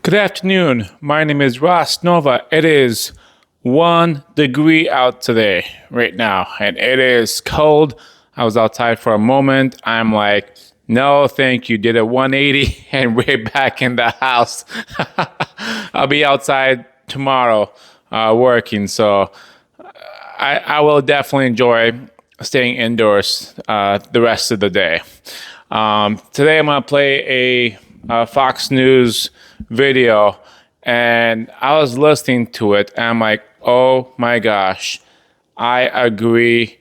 Good afternoon. My name is Ross Nova. It is 1 degree out today, right now, and it is cold. I was outside for a moment. I'm like, no, thank you. Did a 180 and we're back in the house. I'll be outside tomorrow working, so I will definitely enjoy staying indoors the rest of the day. Today I'm going to play a Fox News video, and I was listening to it, and I'm like, oh my gosh, I agree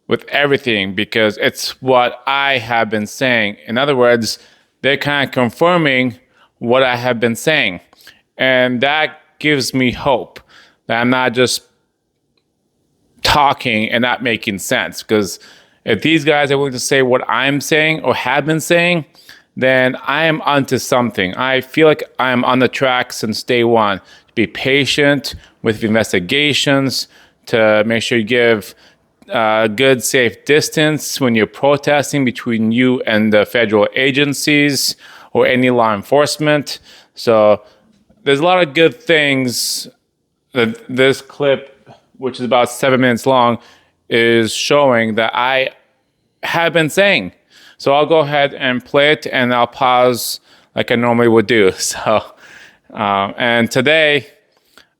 with everything because it's what I have been saying. In other words, they're kind of confirming what I have been saying. And that gives me hope that I'm not just talking and not making sense. Because if these guys are willing to say what I'm saying or have been saying, then I am onto something. I feel like I'm on the track since day one. To be patient with investigations, to make sure you give good, safe distance when you're protesting between you and the federal agencies or any law enforcement. So there's a lot of good things that this clip, which is about 7 minutes long, is showing that I have been saying. So I'll go ahead and play it, and I'll pause like I normally would do. So, and today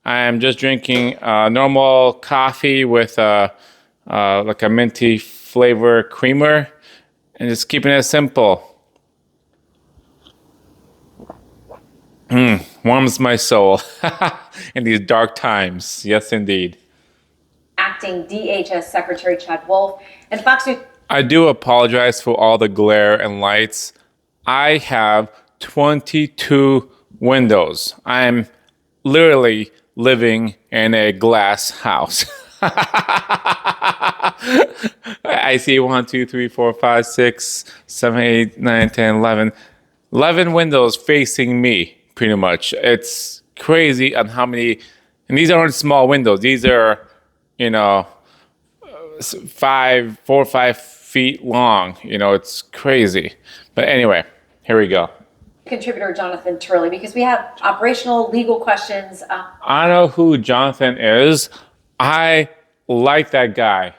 I am just drinking normal coffee with like a minty flavor creamer, and just keeping it simple. Warms my soul in these dark times. Yes, indeed. Acting DHS Secretary Chad Wolf and Fox News. I do apologize for all the glare and lights. I have 22 windows. I'm literally living in a glass house. I see 1, 2, 3, 4, 5, 6, 7, 8, 9, 10, 11. 11 windows facing me, pretty much. It's crazy on how many, and these aren't small windows. These are, 4 or 5 feet long. It's crazy. But anyway, here we go. Contributor Jonathan Turley, because we have operational legal questions. I know who Jonathan is. I like that guy.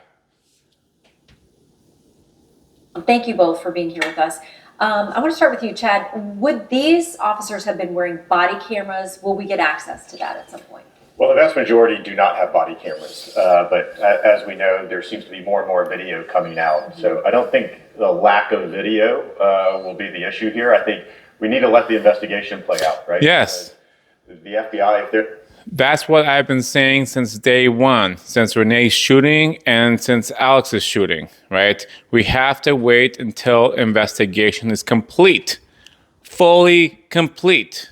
Thank you both for being here with us. I want to start with you, Chad. Would these officers have been wearing body cameras? Will we get access to that at some point? Well, the vast majority do not have body cameras, but as we know, there seems to be more and more video coming out. So I don't think the lack of video will be the issue here. I think we need to let the investigation play out, right? Yes. The FBI, That's what I've been saying since day one, since Renee's shooting and since Alex's shooting, right? We have to wait until investigation is complete, fully complete,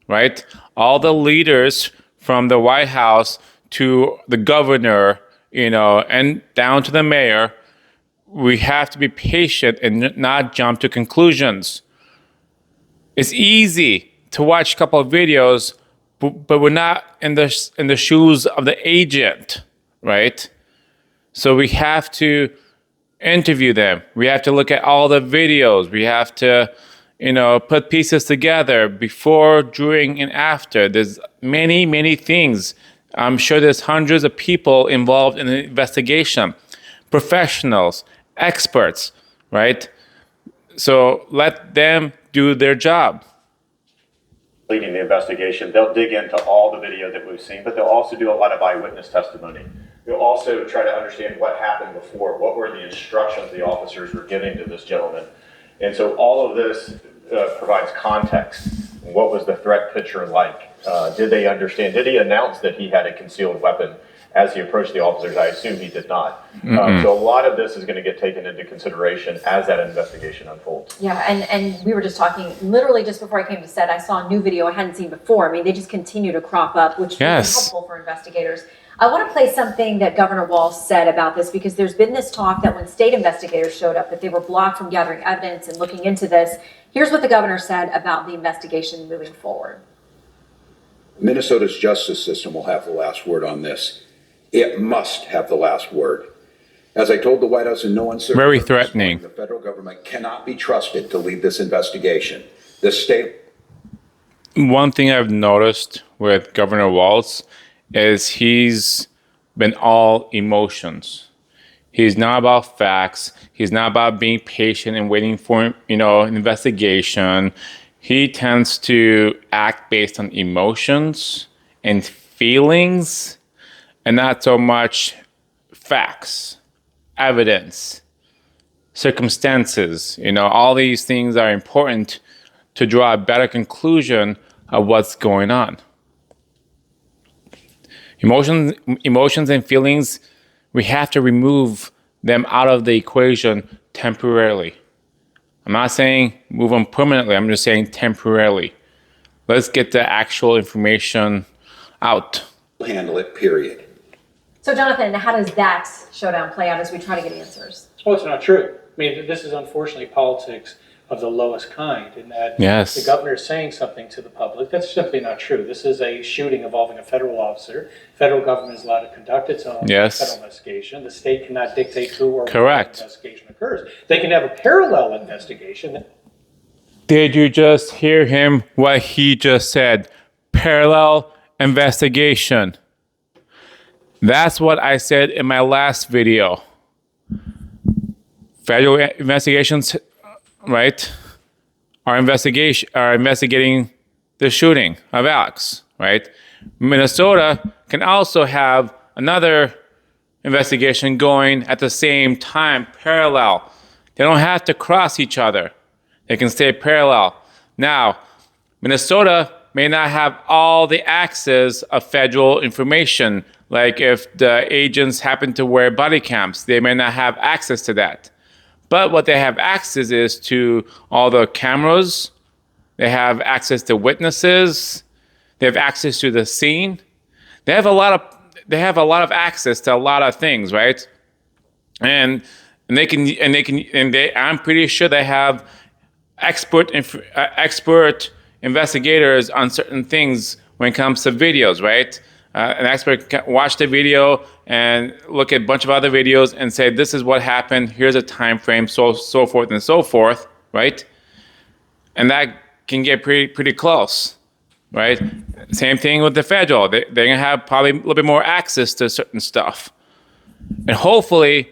right? All the leaders from the White House to the governor, and down to the mayor, we have to be patient and not jump to conclusions. It's easy to watch a couple of videos, but we're not in the shoes of the agent, right? So we have to interview them. We have to look at all the videos. We have to, put pieces together before, during, and after. There's many, many things. I'm sure there's hundreds of people involved in the investigation, professionals, experts, right? So let them do their job. leading the investigation, they'll dig into all the video that we've seen, but they'll also do a lot of eyewitness testimony. They'll also try to understand what happened before, what were the instructions the officers were giving to this gentleman. And so all of this provides context. What was the threat picture like? Did they understand? Did he announce that he had a concealed weapon as he approached the officers? I assume he did not. So a lot of this is going to get taken into consideration as that investigation unfolds. Yeah, and we were just talking, literally just before I came to set, I saw a new video I hadn't seen before. I mean, they just continue to crop up, which is helpful for investigators. I want to play something that Governor Walz said about this, because there's been this talk that when state investigators showed up, that they were blocked from gathering evidence and looking into this. Here's what the governor said about the investigation moving forward. Minnesota's justice system will have the last word on this. It must have the last word. As I told the White House in no uncertain Very terms, threatening. the federal government cannot be trusted to lead this investigation. The state. One thing I've noticed with Governor Walz is he's been all emotions. He's not about facts. He's not about being patient and waiting for, an investigation. He tends to act based on emotions and feelings and not so much facts, evidence, circumstances. All these things are important to draw a better conclusion of what's going on. Emotions and feelings, we have to remove them out of the equation temporarily. I'm not saying move them permanently, I'm just saying temporarily. Let's get the actual information out. Handle it, period. So Jonathan, how does that showdown play out as we try to get answers? Well, it's not true. I mean, this is unfortunately politics of the lowest kind, in that Yes. the governor is saying something to the public that's simply not true. This is a shooting involving a federal officer. Federal government is allowed to conduct its own Yes. federal investigation. The state cannot dictate who or when Correct. the investigation occurs. They can have a parallel investigation. Did you just hear him? What he just said? Parallel investigation. That's what I said in my last video. Federal investigations, right, are investigating the shooting of Alex, right? Minnesota can also have another investigation going at the same time, parallel. They don't have to cross each other. They can stay parallel. Now, Minnesota may not have all the access of federal information. Like if the agents happen to wear body cams, they may not have access to that. But what they have access is to all the cameras. They have access to witnesses. They have access to the scene. They have a lot of access to a lot of things, right? And I'm pretty sure they have expert investigators on certain things when it comes to videos, right? An expert can watch the video and look at a bunch of other videos and say, this is what happened, here's a time frame, so forth and so forth, right? And that can get pretty close, right? Same thing with the federal. They're gonna have probably a little bit more access to certain stuff. And hopefully,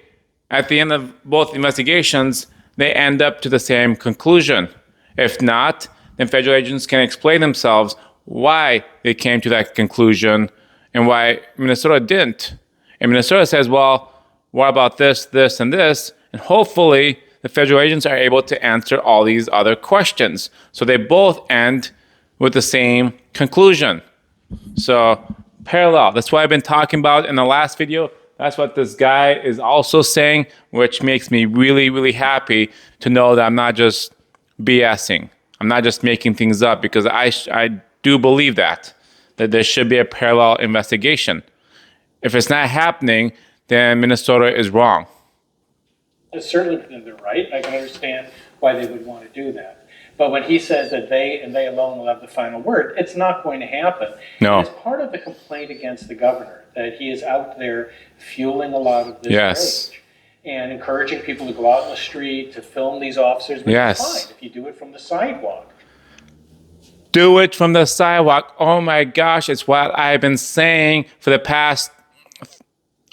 at the end of both investigations, they end up to the same conclusion. If not, then federal agents can explain themselves why they came to that conclusion and why Minnesota didn't. And Minnesota says, well, what about this, this, and this? And hopefully the federal agents are able to answer all these other questions. So they both end with the same conclusion. So parallel, that's what I've been talking about in the last video. That's what this guy is also saying, which makes me really, really happy to know that I'm not just BSing. I'm not just making things up, because I do believe that there should be a parallel investigation. If it's not happening, then Minnesota is wrong. It's certainly within their right. I can understand why they would want to do that. But when he says that they and they alone will have the final word, it's not going to happen. No. It's part of the complaint against the governor that he is out there fueling a lot of this Yes. rage and encouraging people to go out in the street to film these officers, which Yes. is fine if you do it from the sidewalk. Do it from the sidewalk. Oh my gosh, it's what I've been saying for the past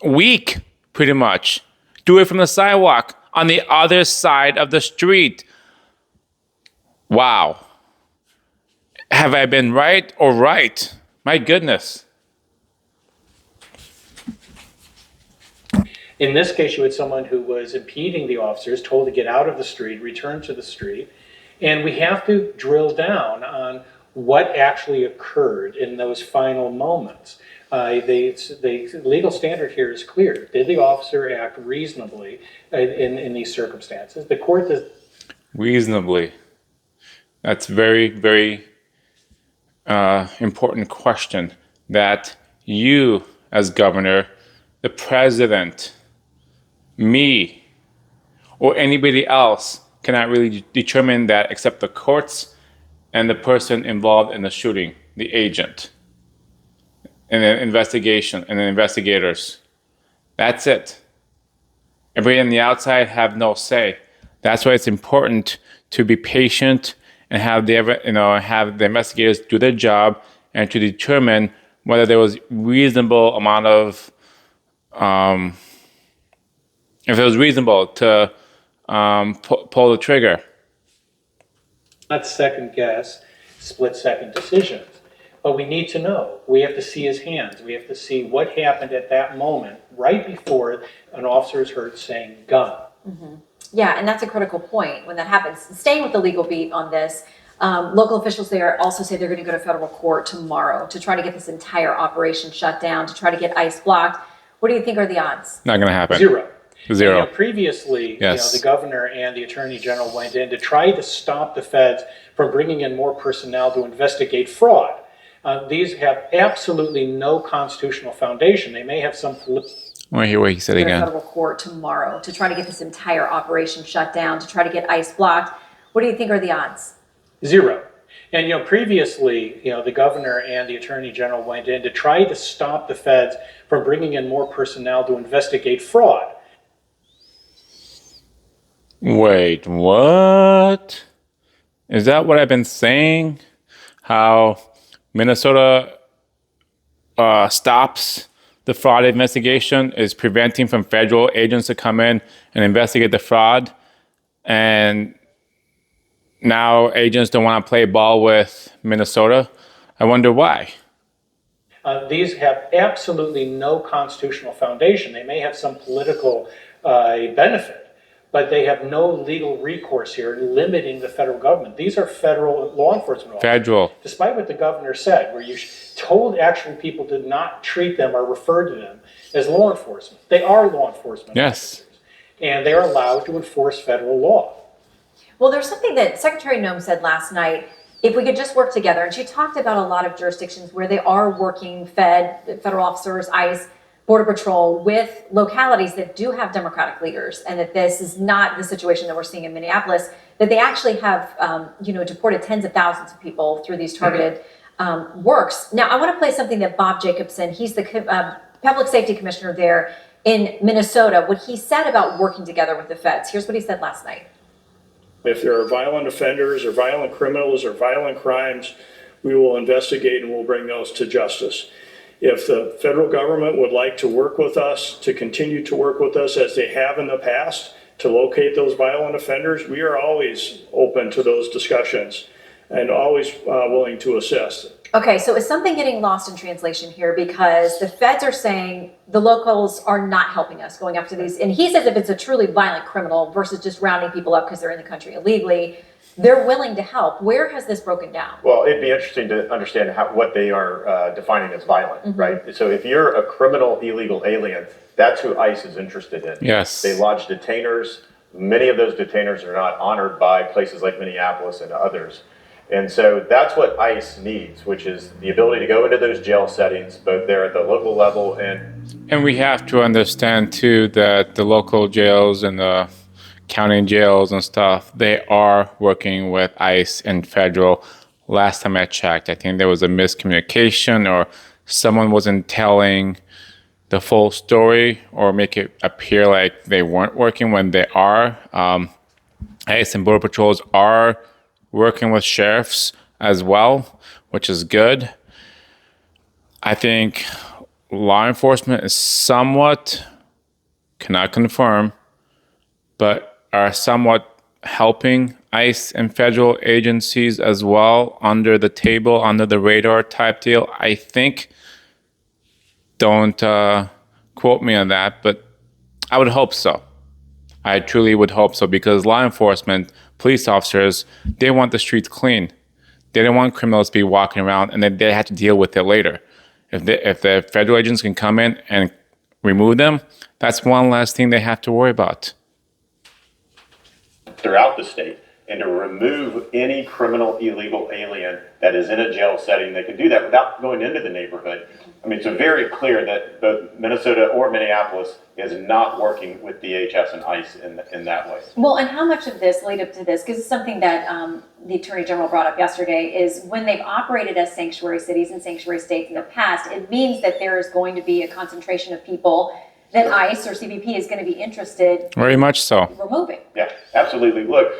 week, pretty much. Do it from the sidewalk on the other side of the street. Wow. Have I been right or right? My goodness. In this case, you had someone who was impeding the officers, told to get out of the street, return to the street. And we have to drill down on what actually occurred in those final moments. The legal standard here is clear. Did the officer act reasonably in these circumstances? The court does. Reasonably. That's very, very important question that you, as governor, the president, me, or anybody else cannot really determine that except the courts and the person involved in the shooting, the agent, and the investigation, and the investigators. That's it. Everybody on the outside have no say. That's why it's important to be patient and have the investigators do their job and to determine whether there was reasonable amount of if it was reasonable to pull the trigger. Not second guess, split second decisions. But we need to know. We have to see his hands. We have to see what happened at that moment, right before an officer is heard saying gun. Yeah, and that's a critical point when that happens. Staying with the legal beat on this, local officials there also say they're going to go to federal court tomorrow to try to get this entire operation shut down, to try to get ICE blocked. What do you think are the odds? Not going to happen. Zero. Zero. Previously, Yes. the governor and the attorney general went in to try to stop the feds from bringing in more personnel to investigate fraud. These have absolutely no constitutional foundation. They may have some political. I want to hear what he said Go to again. federal court tomorrow to try to get this entire operation shut down, to try to get ICE blocked. What do you think are the odds? Zero. And previously, the governor and the attorney general went in to try to stop the feds from bringing in more personnel to investigate fraud. Wait, what? Is that what I've been saying? How Minnesota stops the fraud investigation, is preventing from federal agents to come in and investigate the fraud, and now agents don't want to play ball with Minnesota. I wonder why. These have absolutely no constitutional foundation. They may have some political benefit, but they have no legal recourse here limiting the federal government. These are federal law enforcement officers. Federal. Despite what the governor said, where you told actual people to not treat them or refer to them as law enforcement. They are law enforcement Yes. officers, and they're allowed to enforce federal law. Well, there's something that Secretary Noem said last night. If we could just work together, and she talked about a lot of jurisdictions where they are working federal officers, ICE, Border Patrol, with localities that do have Democratic leaders, and that this is not the situation that we're seeing in Minneapolis, that they actually have, deported tens of thousands of people through these targeted works. Now, I want to play something that Bob Jacobson, he's the public safety commissioner there in Minnesota, what he said about working together with the feds. Here's what he said last night. If there are violent offenders or violent criminals or violent crimes, we will investigate and we'll bring those to justice. If the federal government would like to work with us, to continue to work with us as they have in the past, to locate those violent offenders, we are always open to those discussions and always willing to assist. Okay, so is something getting lost in translation here? Because the feds are saying the locals are not helping us going after these. And he says if it's a truly violent criminal versus just rounding people up because they're in the country illegally, they're willing to help. Where has this broken down? Well, it'd be interesting to understand what they are defining as violent, right? So if you're a criminal illegal alien, that's who ICE is interested in. Yes. They lodge detainers. Many of those detainers are not honored by places like Minneapolis and others. And so that's what ICE needs, which is the ability to go into those jail settings, both there at the local level And we have to understand too that the local jails and the county jails and stuff, they are working with ICE and federal. Last time I checked, I think there was a miscommunication or someone wasn't telling the full story or make it appear like they weren't working when they are. ICE and Border Patrols are working with sheriffs as well, which is good. I think law enforcement is somewhat, cannot confirm, but are somewhat helping ICE and federal agencies as well under the table, under the radar type deal. I think, don't quote me on that, but I would hope so. I truly would hope so, because law enforcement, police officers, they want the streets clean. They don't want criminals to be walking around and then they have to deal with it later. If the federal agents can come in and remove them, that's one less thing they have to worry about. throughout the state, and to remove any criminal illegal alien that is in a jail setting. They can do that without going into the neighborhood. I mean, it's very clear that both Minnesota or Minneapolis is not working with DHS and ICE in that way. Well, and how much of this lead up to this, because it's something that the Attorney General brought up yesterday, is when they've operated as sanctuary cities and sanctuary states in the past, it means that there is going to be a concentration of people then ICE or CBP is going to be interested Very much so. in removing. Yeah, absolutely. Look,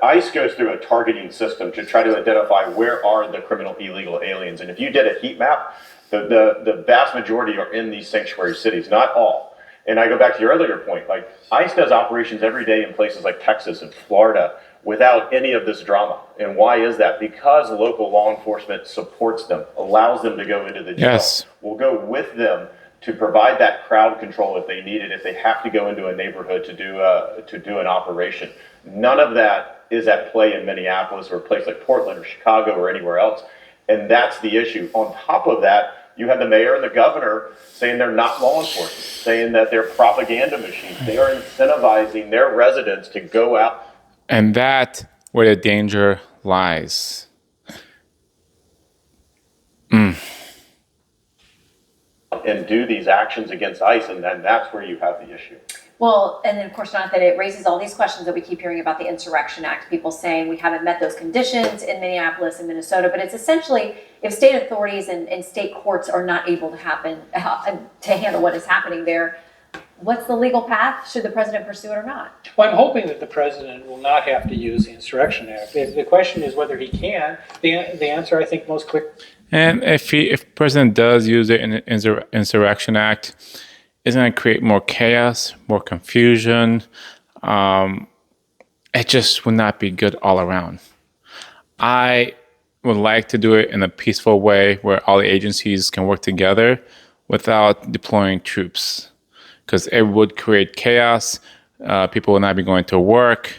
ICE goes through a targeting system to try to identify where are the criminal illegal aliens. And if you did a heat map, the vast majority are in these sanctuary cities, not all. And I go back to your earlier point, like ICE does operations every day in places like Texas and Florida without any of this drama. And why is that? Because local law enforcement supports them, allows them to go into the jail. Yes. We'll go with them to provide that crowd control if they need it, if they have to go into a neighborhood to do an operation. None of that is at play in Minneapolis or a place like Portland or Chicago or anywhere else. And that's the issue. On top of that, you have the mayor and the governor saying they're not law enforcement, saying that they're propaganda machines. They are incentivizing their residents to go out. And that where the danger lies. And do these actions against ICE, and then that's where you have the issue. Well, and then of course, Jonathan, it raises all these questions that we keep hearing about the Insurrection Act, people saying we haven't met those conditions in Minneapolis and Minnesota, but it's essentially if state authorities and state courts are not able to handle what is happening there, what's the legal path? Should the president pursue it or not? Well, I'm hoping that the president will not have to use the Insurrection Act. If the question is whether he can, the answer I think most quick. And if president does use the Insurrection Act, it's going to create more chaos, more confusion. It just would not be good all around. I would like to do it in a peaceful way where all the agencies can work together without deploying troops, because it would create chaos. People will not be going to work.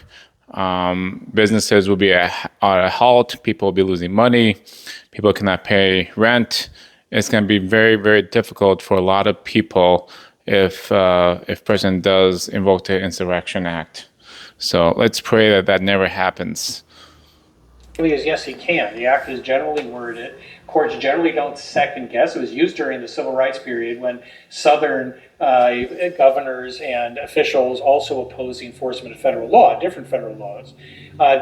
Businesses will be at a halt. People will be losing money. People cannot pay rent. It's going to be very, very difficult for a lot of people if president does invoke the Insurrection Act. So let's pray that that never happens. Is yes, he can. The act is generally worded. Courts generally don't second guess. It was used during the civil rights period when Southern governors and officials also opposed the enforcement of federal law, different federal laws.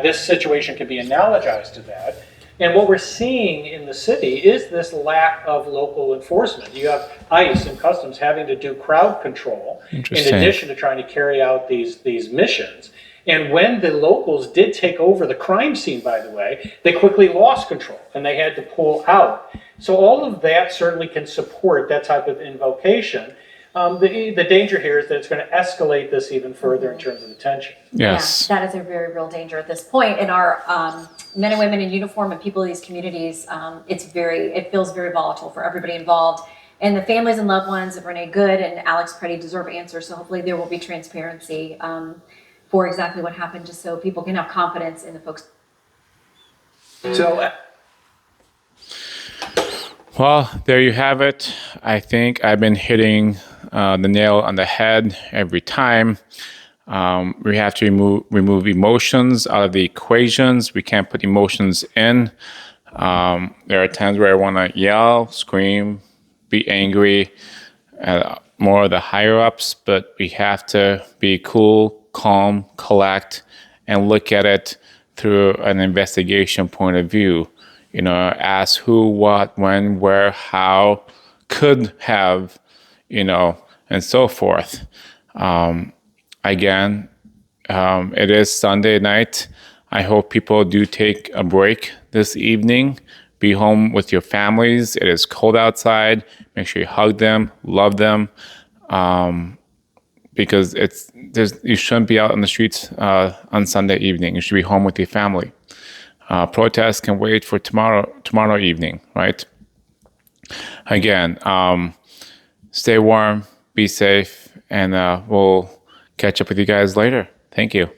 This situation could be analogized to that. And what we're seeing in the city is this lack of local enforcement. You have ICE and Customs having to do crowd control in addition to trying to carry out these missions. And when the locals did take over the crime scene, by the way, they quickly lost control and they had to pull out. So all of that certainly can support that type of invocation. The danger here is that it's going to escalate this even further in terms of the tension. Yes. Yeah, that is a very real danger at this point. And our men and women in uniform and people in these communities, it feels very volatile for everybody involved. And the families and loved ones of Renee Good and Alex Preddy deserve answers. So hopefully there will be transparency for exactly what happened, just so people can have confidence in the folks. So, Well, there you have it. I think I've been hitting the nail on the head every time. We have to remove emotions out of the equations. We can't put emotions in. There are times where I want to yell, scream, be angry at more of the higher ups, but we have to be cool, calm, collect, and look at it through an investigation point of view. You know, ask who, what, when, where, how, could have, and so forth. Again, it is Sunday night. I hope people do take a break this evening. Be home with your families. It is cold outside. Make sure you hug them, love them, because you shouldn't be out on the streets on Sunday evening. You should be home with your family. Protests can wait for tomorrow evening, right? Again, stay warm, be safe, and we'll catch up with you guys later. Thank you.